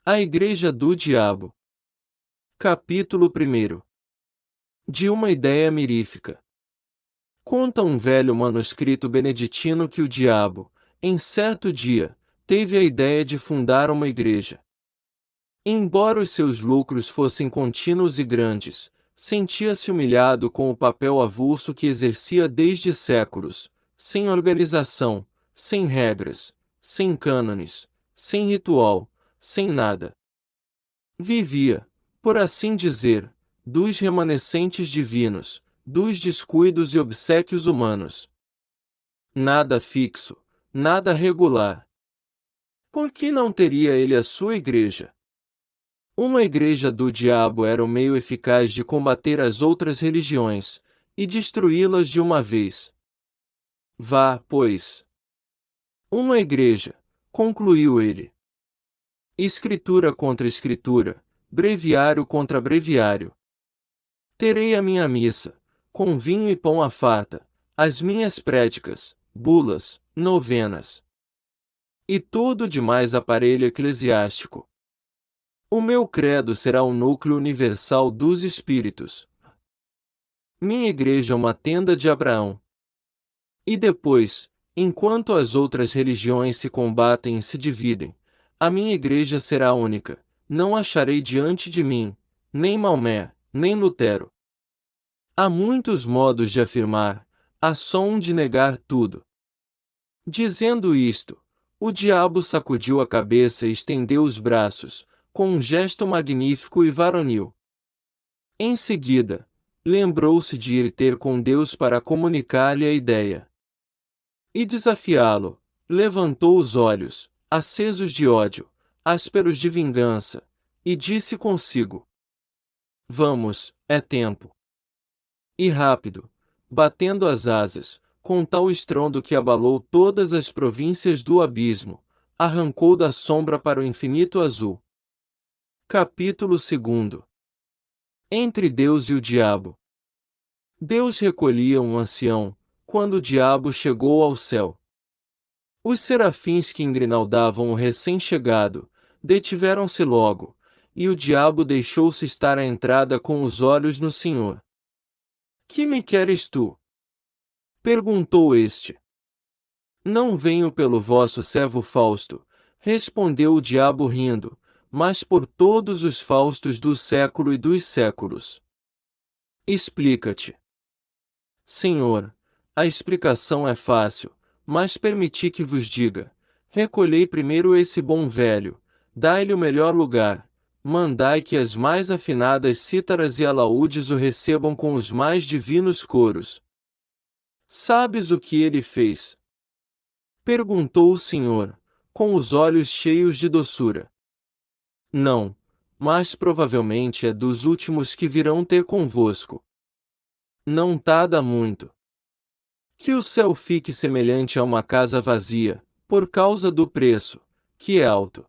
A Igreja do Diabo. Capítulo 1. De uma ideia mirífica. Conta um velho manuscrito beneditino que o diabo, em certo dia, teve a ideia de fundar uma igreja. Embora os seus lucros fossem contínuos e grandes, sentia-se humilhado com o papel avulso que exercia desde séculos, sem organização, sem regras, sem cânones, sem ritual, sem nada. Vivia, por assim dizer, dos remanescentes divinos, dos descuidos e obséquios humanos. Nada fixo, nada regular. Por que não teria ele a sua igreja? Uma igreja do diabo era o meio eficaz de combater as outras religiões, e destruí-las de uma vez. Vá, pois. Uma igreja, concluiu ele. Escritura contra escritura, breviário contra breviário. Terei a minha missa, com vinho e pão à farta, as minhas prédicas, bulas, novenas. E todo demais aparelho eclesiástico. O meu credo será o núcleo universal dos espíritos. Minha igreja é uma tenda de Abraão. E depois, enquanto as outras religiões se combatem e se dividem, a minha igreja será única. Não acharei diante de mim, nem Maomé, nem Lutero. Há muitos modos de afirmar, há só um de negar tudo. Dizendo isto, o diabo sacudiu a cabeça e estendeu os braços, com um gesto magnífico e varonil. Em seguida, lembrou-se de ir ter com Deus para comunicar-lhe a ideia. E desafiá-lo, levantou os olhos, acesos de ódio, ásperos de vingança, e disse consigo: Vamos, é tempo. E rápido, batendo as asas, com tal estrondo que abalou todas as províncias do abismo, arrancou da sombra para o infinito azul. Capítulo 2. Entre Deus e o Diabo. Deus recolhia um ancião, quando o diabo chegou ao céu. Os serafins que engrinaldavam o recém-chegado, detiveram-se logo, e o diabo deixou-se estar à entrada com os olhos no Senhor. Que me queres tu? Perguntou este. Não venho pelo vosso servo Fausto, respondeu o diabo rindo, mas por todos os Faustos do século e dos séculos. Explica-te. Senhor, a explicação é fácil, mas permiti que vos diga. Recolhei primeiro esse bom velho, dai-lhe o melhor lugar, mandai que as mais afinadas cítaras e alaúdes o recebam com os mais divinos coros. Sabes o que ele fez? Perguntou o Senhor, com os olhos cheios de doçura. Não, mas provavelmente é dos últimos que virão ter convosco. Não tarda muito. Que o céu fique semelhante a uma casa vazia, por causa do preço, que é alto.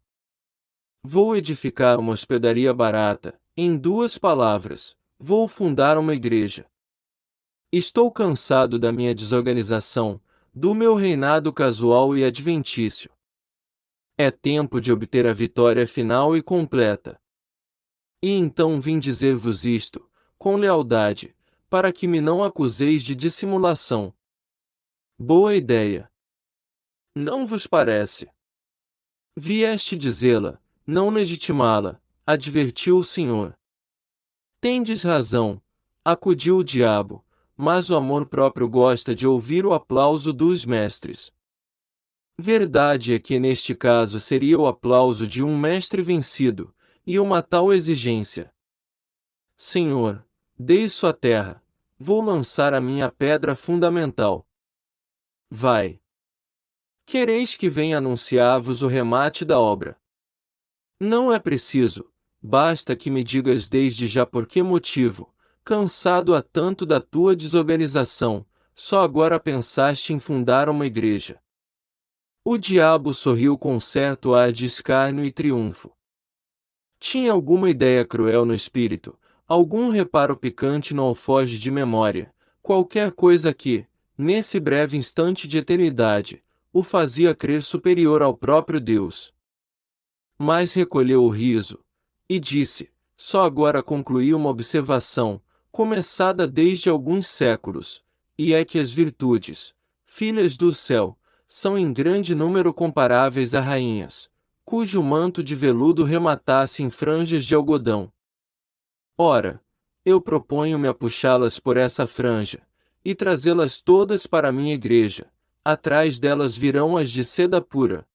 Vou edificar uma hospedaria barata, em duas palavras, vou fundar uma igreja. Estou cansado da minha desorganização, do meu reinado casual e adventício. É tempo de obter a vitória final e completa. E então vim dizer-vos isto, com lealdade, para que me não acuseis de dissimulação. Boa ideia. Não vos parece? Vieste dizê-la, não legitimá-la, advertiu o Senhor. Tendes razão, acudiu o diabo, mas o amor próprio gosta de ouvir o aplauso dos mestres. Verdade é que neste caso seria o aplauso de um mestre vencido, e uma tal exigência. Senhor, deixo a terra, vou lançar a minha pedra fundamental. Vai. Quereis que venha anunciar-vos o remate da obra? Não é preciso, basta que me digas desde já por que motivo, cansado há tanto da tua desorganização, só agora pensaste em fundar uma igreja. O diabo sorriu com certo ar de escárnio e triunfo. Tinha alguma ideia cruel no espírito, algum reparo picante no alforje de memória, qualquer coisa que, nesse breve instante de eternidade, o fazia crer superior ao próprio Deus. Mas recolheu o riso, e disse: só agora concluí uma observação, começada desde alguns séculos, e é que as virtudes, filhas do céu, são em grande número comparáveis a rainhas, cujo manto de veludo rematasse em franjas de algodão. Ora, eu proponho-me a puxá-las por essa franja, e trazê-las todas para a minha igreja. Atrás delas virão as de seda pura.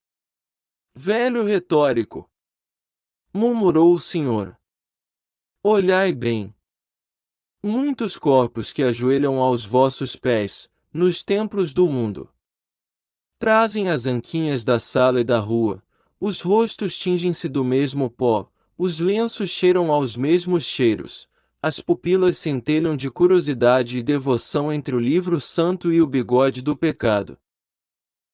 Velho retórico! Murmurou o Senhor. Olhai bem. Muitos corpos que ajoelham aos vossos pés, nos templos do mundo. Trazem as anquinhas da sala e da rua, os rostos tingem-se do mesmo pó, os lenços cheiram aos mesmos cheiros, as pupilas centelham de curiosidade e devoção entre o livro santo e o bigode do pecado.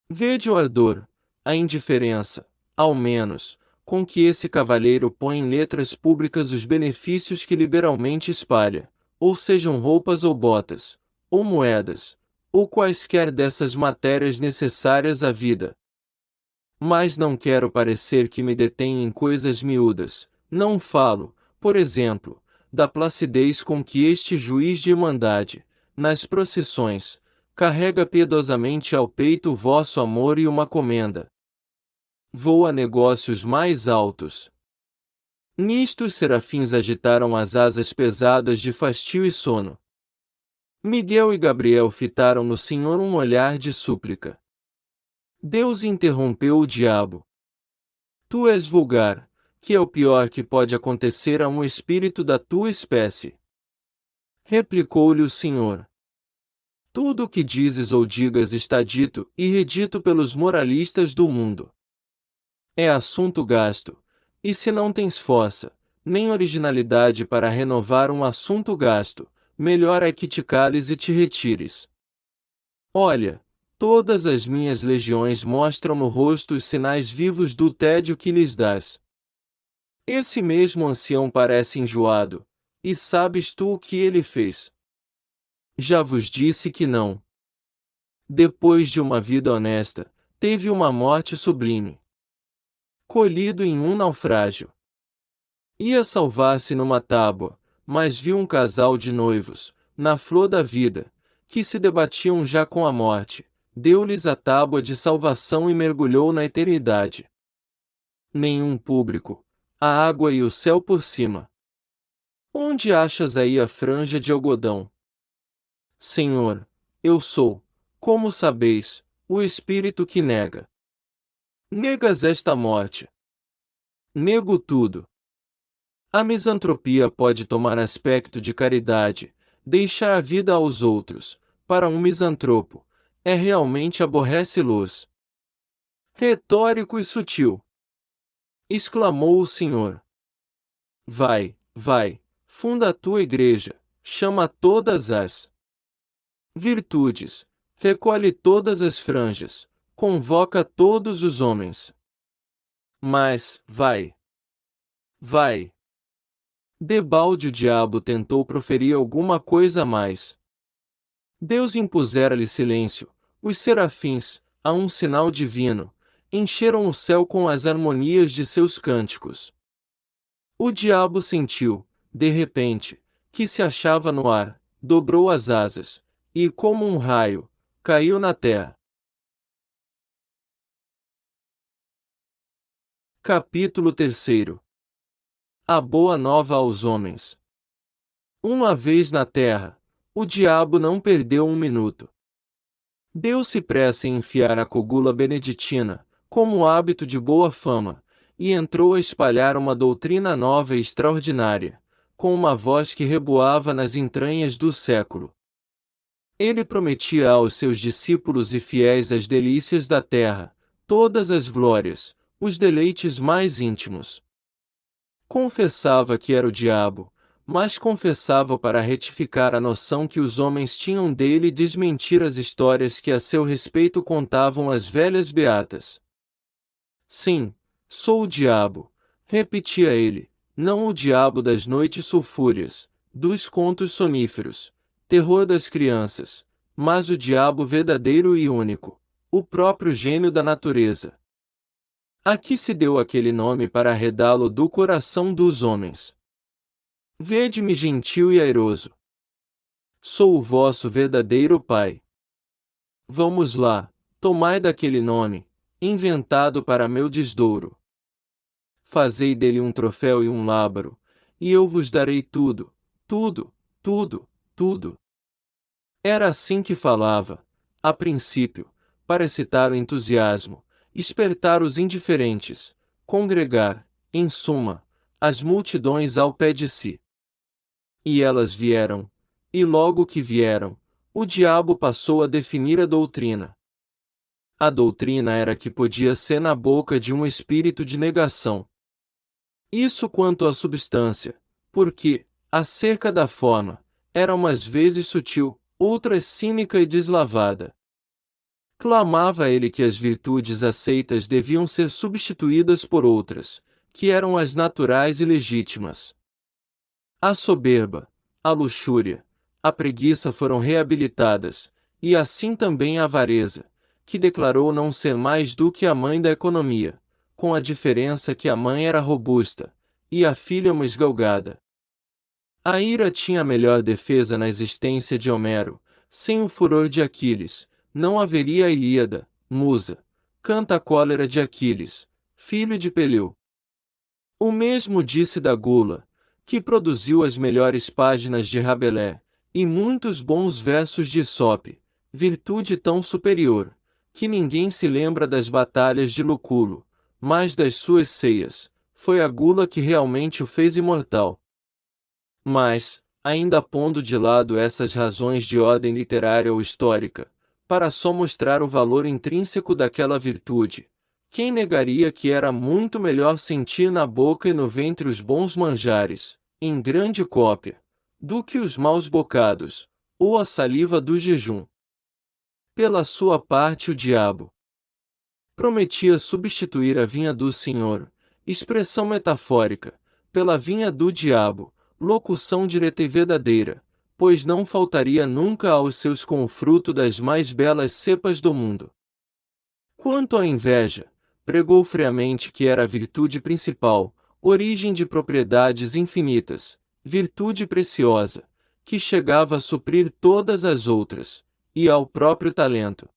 Vede o ardor, a indiferença, ao menos, com que esse cavalheiro põe em letras públicas os benefícios que liberalmente espalha, ou sejam roupas ou botas, ou moedas, ou quaisquer dessas matérias necessárias à vida. Mas não quero parecer que me detenho em coisas miúdas, não falo, por exemplo, da placidez com que este juiz de irmandade, nas procissões, carrega piedosamente ao peito o vosso amor e uma comenda. Vou a negócios mais altos. Nisto os serafins agitaram as asas pesadas de fastio e sono. Miguel e Gabriel fitaram no Senhor um olhar de súplica. Deus interrompeu o diabo. Tu és vulgar, que é o pior que pode acontecer a um espírito da tua espécie. Replicou-lhe o Senhor. Tudo o que dizes ou digas está dito e redito pelos moralistas do mundo. É assunto gasto, e se não tens força, nem originalidade para renovar um assunto gasto, melhor é que te cales e te retires. Olha, todas as minhas legiões mostram no rosto os sinais vivos do tédio que lhes dás. Esse mesmo ancião parece enjoado, e sabes tu o que ele fez? Já vos disse que não. Depois de uma vida honesta, teve uma morte sublime. Colhido em um naufrágio. Ia salvar-se numa tábua, mas viu um casal de noivos, na flor da vida, que se debatiam já com a morte, deu-lhes a tábua de salvação e mergulhou na eternidade. Nenhum público, a água e o céu por cima. Onde achas aí a franja de algodão? Senhor, eu sou, como sabeis, o espírito que nega. Negas esta morte. Nego tudo. A misantropia pode tomar aspecto de caridade, deixar a vida aos outros, para um misantropo, é realmente aborrece-los. Retórico e sutil! Exclamou o Senhor. Vai, vai, funda a tua igreja, chama todas as virtudes, recolhe todas as franjas, convoca todos os homens. Mas, vai! Vai! Debalde o diabo tentou proferir alguma coisa a mais. Deus impusera-lhe silêncio. Os serafins, a um sinal divino, encheram o céu com as harmonias de seus cânticos. O diabo sentiu, de repente, que se achava no ar, dobrou as asas, e, como um raio, caiu na terra. Capítulo 3. A boa nova aos homens. Uma vez na terra, o diabo não perdeu um minuto. Deu-se pressa em enfiar a cogula beneditina, como hábito de boa fama, e entrou a espalhar uma doutrina nova e extraordinária, com uma voz que reboava nas entranhas do século. Ele prometia aos seus discípulos e fiéis as delícias da terra, todas as glórias, os deleites mais íntimos. Confessava que era o diabo, mas confessava para retificar a noção que os homens tinham dele e desmentir as histórias que a seu respeito contavam as velhas beatas. Sim, sou o diabo, repetia ele, não o diabo das noites sulfúreas, dos contos soníferos, terror das crianças, mas o diabo verdadeiro e único, o próprio gênio da natureza. Aqui se deu aquele nome para arredá-lo do coração dos homens. Vede-me gentil e airoso. Sou o vosso verdadeiro pai. Vamos lá, tomai daquele nome, inventado para meu desdouro. Fazei dele um troféu e um lábaro, e eu vos darei tudo, tudo, tudo, tudo. Era assim que falava, a princípio, para excitar o entusiasmo, espertar os indiferentes, congregar, em suma, as multidões ao pé de si. E elas vieram, e logo que vieram, o diabo passou a definir a doutrina. A doutrina era que podia ser na boca de um espírito de negação. Isso quanto à substância, porque, acerca da forma, era umas vezes sutil, outras cínica e deslavada. Clamava ele que as virtudes aceitas deviam ser substituídas por outras, que eram as naturais e legítimas. A soberba, a luxúria, a preguiça foram reabilitadas, e assim também a avareza, que declarou não ser mais do que a mãe da economia, com a diferença que a mãe era robusta, e a filha uma esgalgada. A ira tinha a melhor defesa na existência de Homero, sem o furor de Aquiles, não haveria a Ilíada, musa, canta a cólera de Aquiles, filho de Peleu. O mesmo disse da gula, que produziu as melhores páginas de Rabelais, e muitos bons versos de Esope, virtude tão superior, que ninguém se lembra das batalhas de Luculo, mas das suas ceias, foi a gula que realmente o fez imortal. Mas, ainda pondo de lado essas razões de ordem literária ou histórica, para só mostrar o valor intrínseco daquela virtude, quem negaria que era muito melhor sentir na boca e no ventre os bons manjares, em grande cópia, do que os maus bocados, ou a saliva do jejum? Pela sua parte o diabo prometia substituir a vinha do Senhor, expressão metafórica, pela vinha do diabo, locução direta e verdadeira, pois não faltaria nunca aos seus com o fruto das mais belas cepas do mundo. Quanto à inveja, pregou friamente que era a virtude principal, origem de propriedades infinitas, virtude preciosa, que chegava a suprir todas as outras, e ao próprio talento.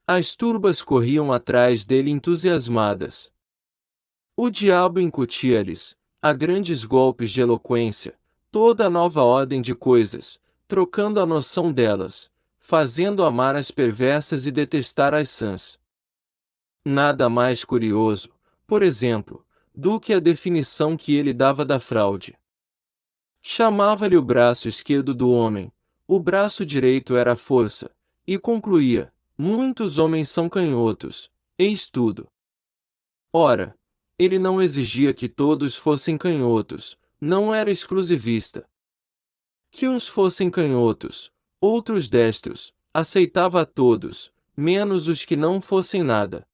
As turbas corriam atrás dele entusiasmadas. O diabo incutia-lhes, a grandes golpes de eloquência, toda a nova ordem de coisas, trocando a noção delas, fazendo amar as perversas e detestar as sãs. Nada mais curioso, por exemplo, do que a definição que ele dava da fraude. Chamava-lhe o braço esquerdo do homem, o braço direito era a força, e concluía: muitos homens são canhotos, eis tudo. Ora, ele não exigia que todos fossem canhotos, não era exclusivista. Que uns fossem canhotos, outros destros, aceitava a todos, menos os que não fossem nada.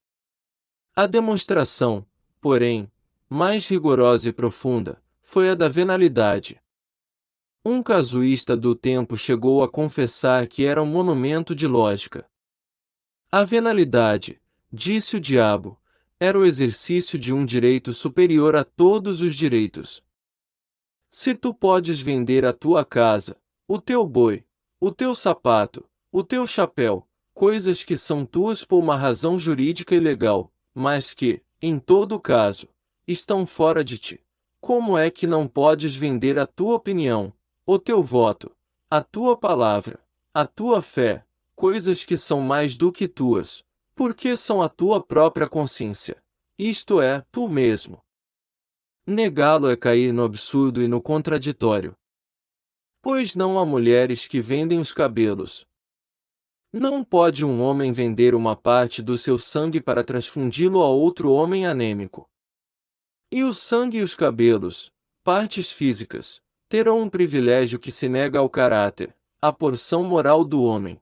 A demonstração, porém, mais rigorosa e profunda, foi a da venalidade. Um casuísta do tempo chegou a confessar que era um monumento de lógica. A venalidade, disse o diabo, era o exercício de um direito superior a todos os direitos. Se tu podes vender a tua casa, o teu boi, o teu sapato, o teu chapéu, coisas que são tuas por uma razão jurídica e legal, mas que, em todo caso, estão fora de ti, como é que não podes vender a tua opinião, o teu voto, a tua palavra, a tua fé, coisas que são mais do que tuas, porque são a tua própria consciência, isto é, tu mesmo. Negá-lo é cair no absurdo e no contraditório. Pois não há mulheres que vendem os cabelos. Não pode um homem vender uma parte do seu sangue para transfundi-lo a outro homem anêmico. E o sangue e os cabelos, partes físicas, terão um privilégio que se nega ao caráter, à porção moral do homem.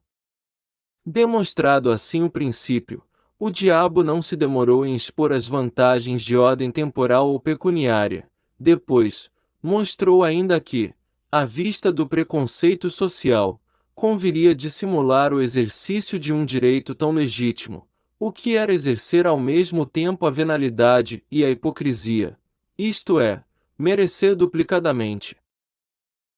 Demonstrado assim o princípio, o diabo não se demorou em expor as vantagens de ordem temporal ou pecuniária. Depois, mostrou ainda que, à vista do preconceito social, conviria dissimular o exercício de um direito tão legítimo, o que era exercer ao mesmo tempo a venalidade e a hipocrisia, isto é, merecer duplicadamente.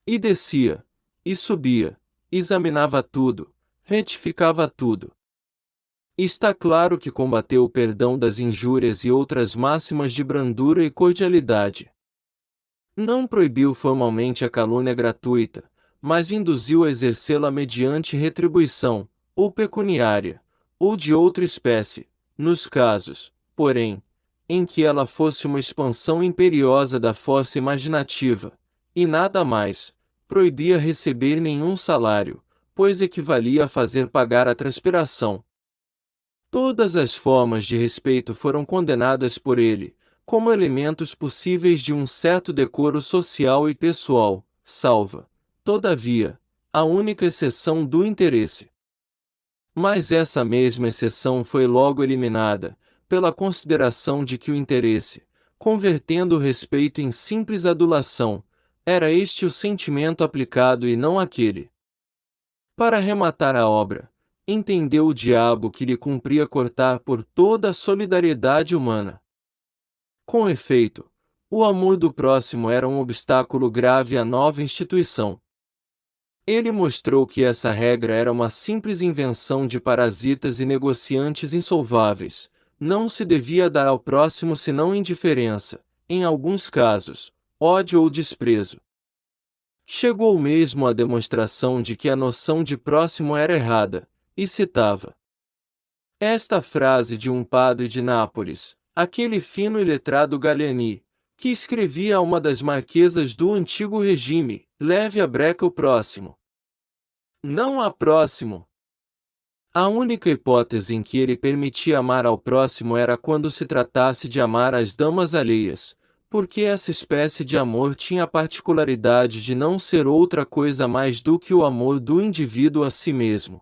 E descia, e subia, examinava tudo, retificava tudo. Está claro que combateu o perdão das injúrias e outras máximas de brandura e cordialidade. Não proibiu formalmente a calúnia gratuita, mas induziu a exercê-la mediante retribuição, ou pecuniária, ou de outra espécie, nos casos, porém, em que ela fosse uma expansão imperiosa da força imaginativa, e nada mais, proibia receber nenhum salário, pois equivalia a fazer pagar a transpiração. Todas as formas de respeito foram condenadas por ele, como elementos possíveis de um certo decoro social e pessoal, salva, todavia, a única exceção do interesse. Mas essa mesma exceção foi logo eliminada, pela consideração de que o interesse, convertendo o respeito em simples adulação, era este o sentimento aplicado e não aquele. Para rematar a obra, entendeu o diabo que lhe cumpria cortar por toda a solidariedade humana. Com efeito, o amor do próximo era um obstáculo grave à nova instituição. Ele mostrou que essa regra era uma simples invenção de parasitas e negociantes insolváveis, não se devia dar ao próximo senão indiferença, em alguns casos, ódio ou desprezo. Chegou mesmo à demonstração de que a noção de próximo era errada, e citava esta frase de um padre de Nápoles, aquele fino e letrado Gallieni, que escrevia a uma das marquesas do antigo regime: leve a breca o próximo. Não há próximo. A única hipótese em que ele permitia amar ao próximo era quando se tratasse de amar as damas alheias, porque essa espécie de amor tinha a particularidade de não ser outra coisa mais do que o amor do indivíduo a si mesmo.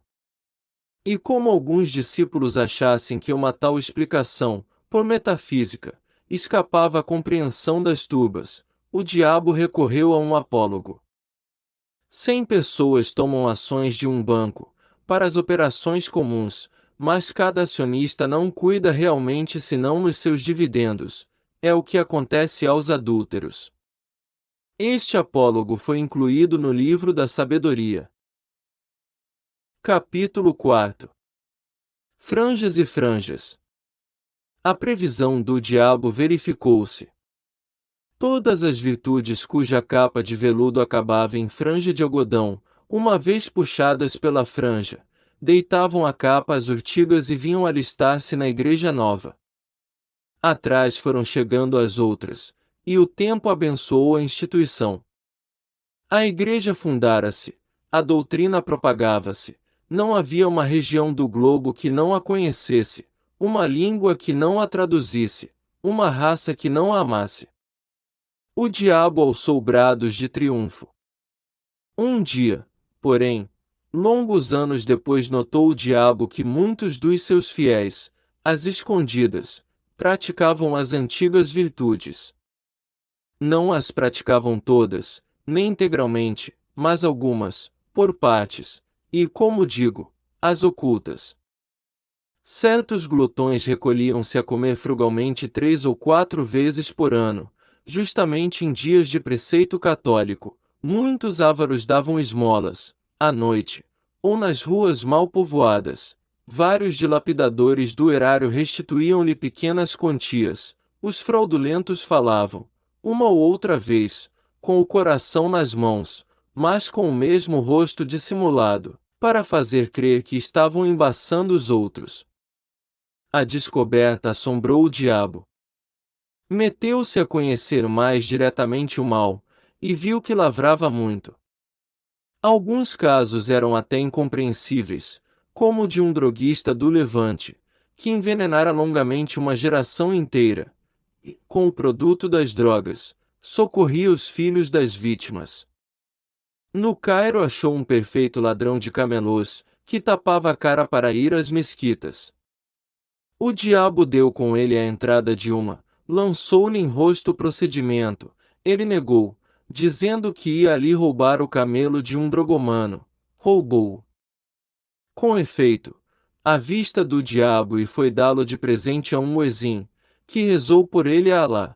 E como alguns discípulos achassem que uma tal explicação, por metafísica, escapava à compreensão das turbas, o diabo recorreu a um apólogo. 100 pessoas tomam ações de um banco, para as operações comuns, mas cada acionista não cuida realmente senão nos seus dividendos. É o que acontece aos adúlteros. Este apólogo foi incluído no livro da sabedoria. Capítulo 4. Franjas e franjas. A previsão do diabo verificou-se. Todas as virtudes cuja capa de veludo acabava em franja de algodão, uma vez puxadas pela franja, deitavam a capa às urtigas e vinham alistar-se na igreja nova. Atrás foram chegando as outras, e o tempo abençoou a instituição. A igreja fundara-se, a doutrina propagava-se, não havia uma região do globo que não a conhecesse, uma língua que não a traduzisse, uma raça que não a amasse. O diabo alçou brados de triunfo. Um dia, porém, longos anos depois, notou o diabo que muitos dos seus fiéis, às escondidas, praticavam as antigas virtudes. Não as praticavam todas, nem integralmente, mas algumas, por partes, e, como digo, as ocultas. Certos glutões recolhiam-se a comer frugalmente 3 ou 4 vezes por ano, justamente em dias de preceito católico. Muitos ávaros davam esmolas, à noite, ou nas ruas mal povoadas. Vários dilapidadores do erário restituíam-lhe pequenas quantias. Os fraudulentos falavam, uma ou outra vez, com o coração nas mãos, mas com o mesmo rosto dissimulado, para fazer crer que estavam embaçando os outros. A descoberta assombrou o diabo. Meteu-se a conhecer mais diretamente o mal, e viu que lavrava muito. Alguns casos eram até incompreensíveis, como o de um droguista do Levante, que envenenara longamente uma geração inteira, e, com o produto das drogas, socorria os filhos das vítimas. No Cairo achou um perfeito ladrão de camelôs, que tapava a cara para ir às mesquitas. O diabo deu com ele a entrada de uma, lançou-lhe em rosto o procedimento. Ele negou, dizendo que ia ali roubar o camelo de um drogomano. Roubou. Com efeito, à vista do diabo e foi dá-lo de presente a um muezim, que rezou por ele a Alá.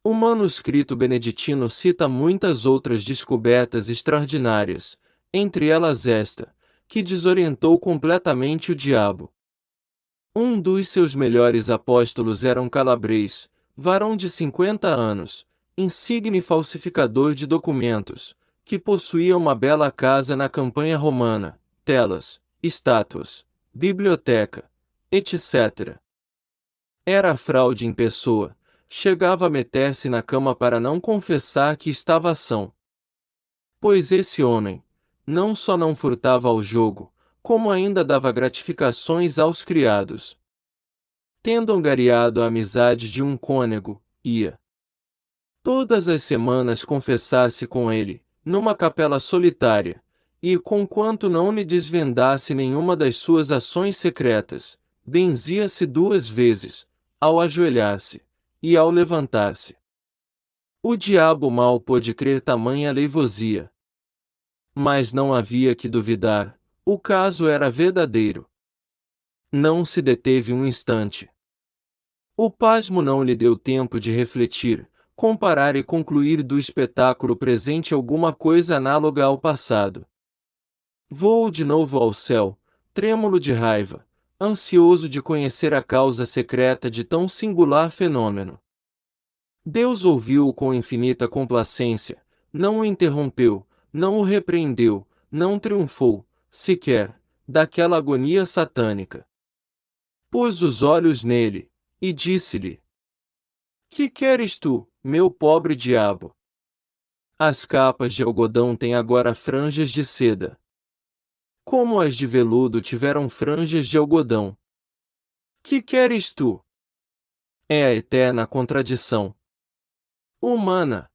O manuscrito beneditino cita muitas outras descobertas extraordinárias, entre elas esta, que desorientou completamente o diabo. Um dos seus melhores apóstolos era um calabrês, varão de 50 anos, insigne falsificador de documentos, que possuía uma bela casa na campanha romana, telas, estátuas, biblioteca, etc. Era a fraude em pessoa, chegava a meter-se na cama para não confessar que estava são. Pois esse homem, não só não furtava ao jogo, como ainda dava gratificações aos criados. Tendo angariado a amizade de um cônego, ia todas as semanas confessar-se com ele, numa capela solitária, e conquanto não lhe desvendasse nenhuma das suas ações secretas, benzia-se 2 vezes, ao ajoelhar-se, e ao levantar-se. O diabo mal pôde crer tamanha leivosia. Mas não havia que duvidar, o caso era verdadeiro. Não se deteve um instante. O pasmo não lhe deu tempo de refletir, comparar e concluir do espetáculo presente alguma coisa análoga ao passado. Voou de novo ao céu, trêmulo de raiva, ansioso de conhecer a causa secreta de tão singular fenômeno. Deus ouviu-o com infinita complacência, não o interrompeu, não o repreendeu, não triunfou, sequer, daquela agonia satânica. Pôs os olhos nele, e disse-lhe: Que queres tu, meu pobre diabo? As capas de algodão têm agora franjas de seda. Como as de veludo tiveram franjas de algodão. Que queres tu? É a eterna contradição humana.